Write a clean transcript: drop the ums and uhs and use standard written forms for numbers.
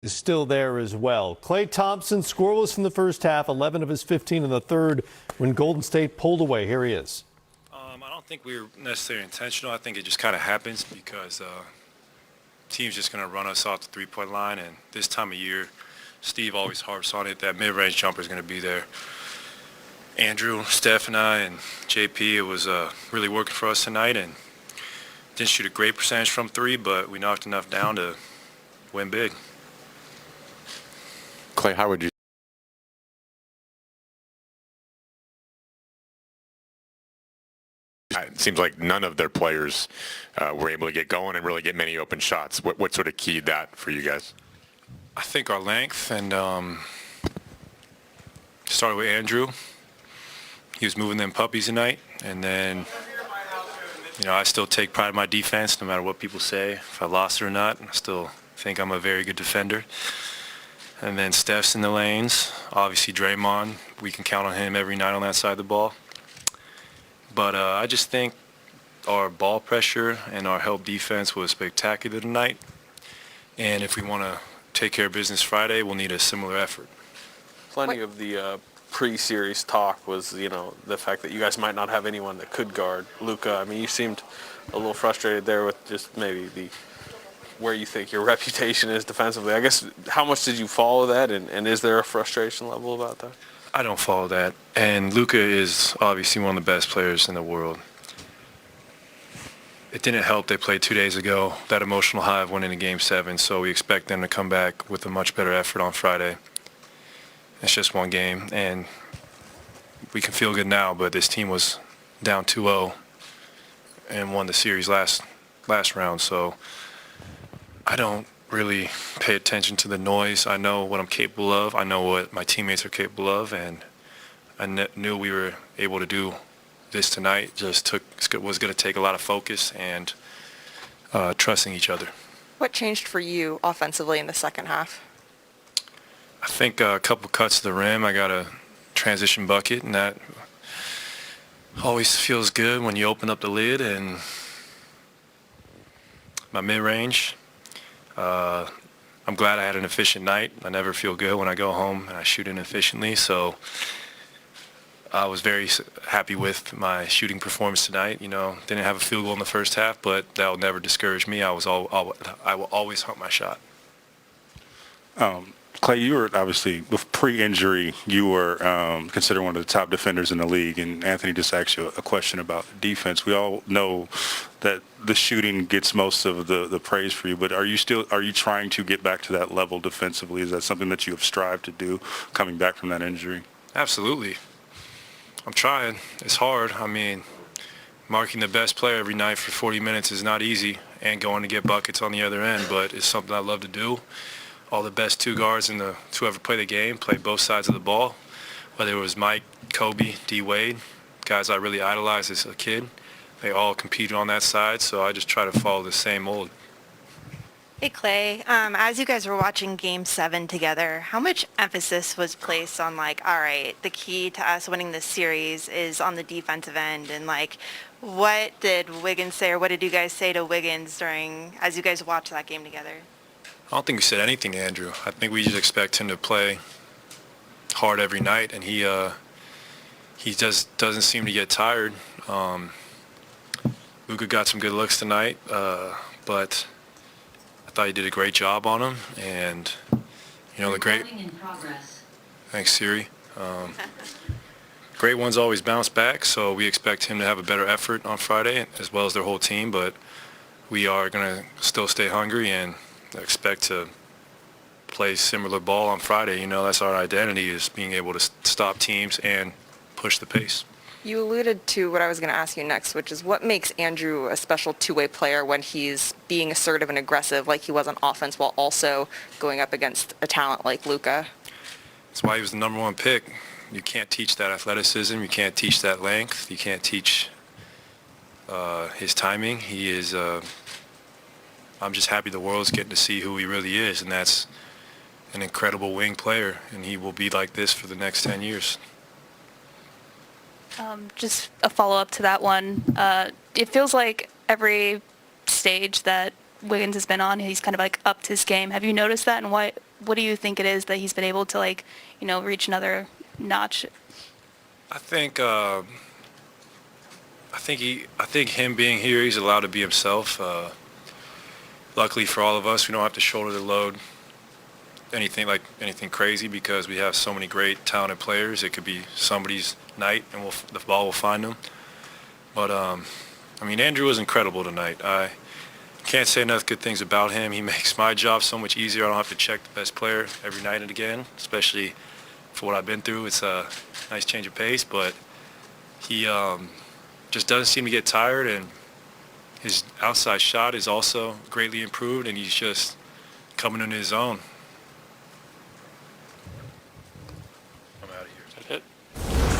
is still there as well. Klay Thompson scoreless in the first half, 11 of his 15 in the third when Golden State pulled away. Here he is. I don't think we were necessarily intentional. I think it just kind of happens because team's just going to run us off the three-point line, and this time of year, Steve always harps on it, that mid-range jumper is going to be there. Andrew, Steph, and I, and JP, it was really working for us tonight, and didn't shoot a great percentage from three, but we knocked enough down to win big. Klay, how would you? It seems like none of their players were able to get going and really get many open shots. What sort of keyed that for you guys? I think our length, and started with Andrew. He was moving them puppies tonight, and then, I still take pride in my defense no matter what people say, if I lost it or not. I still think I'm a very good defender. And then Steph's in the lanes. Obviously, Draymond, we can count on him every night on that side of the ball. But I just think our ball pressure and our help defense was spectacular tonight. And if we want to take care of business Friday, we'll need a similar effort. Plenty of the pre-series talk was, the fact that you guys might not have anyone that could guard Luka. I mean, you seemed a little frustrated there with just maybe where you think your reputation is defensively. I guess, how much did you follow that, and is there a frustration level about that? I don't follow that. And Luka is obviously one of the best players in the world. It didn't help they played 2 days ago, that emotional high of winning a Game 7, so we expect them to come back with a much better effort on Friday. It's just one game, and we can feel good now, but this team was down 2-0 and won the series last round, so I don't really pay attention to the noise. I know what I'm capable of. I know what my teammates are capable of, and I knew we were able to do this tonight. Just was going to take a lot of focus and trusting each other. What changed for you offensively in the second half? I think a couple cuts to the rim. I got a transition bucket, and that always feels good when you open up the lid. And my mid-range, I'm glad I had an efficient night. I never feel good when I go home and I shoot inefficiently, so I was very happy with my shooting performance tonight. Didn't have a field goal in the first half, but that will never discourage me. I will always hunt my shot. Klay, you were obviously, with pre-injury, you were considered one of the top defenders in the league, and Anthony just asked you a question about defense. We all know that the shooting gets most of the praise for you, but are you trying to get back to that level defensively? Is that something that you have strived to do coming back from that injury? Absolutely. I'm trying. It's hard. I mean, marking the best player every night for 40 minutes is not easy, and going to get buckets on the other end, but it's something I love to do. All the best two guards to ever play the game played both sides of the ball, whether it was Mike, Kobe, D. Wade, guys I really idolized as a kid. They all competed on that side, so I just try to follow the same mold. Hey, Klay, as you guys were watching Game 7 together, how much emphasis was placed on, all right, the key to us winning this series is on the defensive end, and, what did Wiggins say, or what did you guys say to Wiggins as you guys watched that game together? I don't think we said anything to Andrew. I think we just expect him to play hard every night, and he just doesn't seem to get tired. Luka got some good looks tonight, but I thought he did a great job on him. And the great. Thanks, Siri. Great ones always bounce back, so we expect him to have a better effort on Friday, as well as their whole team. But we are going to still stay hungry and expect to play similar ball on Friday. That's our identity, is being able to stop teams and push the pace. You alluded to what I was going to ask you next, which is what makes Andrew a special two-way player when he's being assertive and aggressive like he was on offense while also going up against a talent like Luka? That's why he was the number one pick. You can't teach that athleticism. You can't teach that length. You can't teach his timing. He is... I'm just happy the world's getting to see who he really is, and that's an incredible wing player, and he will be like this for the next 10 years. Just a follow-up to that one. It feels like every stage that Wiggins has been on, he's kind of upped his game. Have you noticed that, and what do you think it is that he's been able to reach another notch? I think him being here, he's allowed to be himself. Luckily for all of us, we don't have to shoulder the load anything crazy because we have so many great talented players. It could be somebody's night and the ball will find them. But Andrew was incredible tonight. I can't say enough good things about him. He makes my job so much easier. I don't have to check the best player every night and again, especially for what I've been through. It's a nice change of pace, but he just doesn't seem to get tired, and his outside shot is also greatly improved, and he's just coming into his own.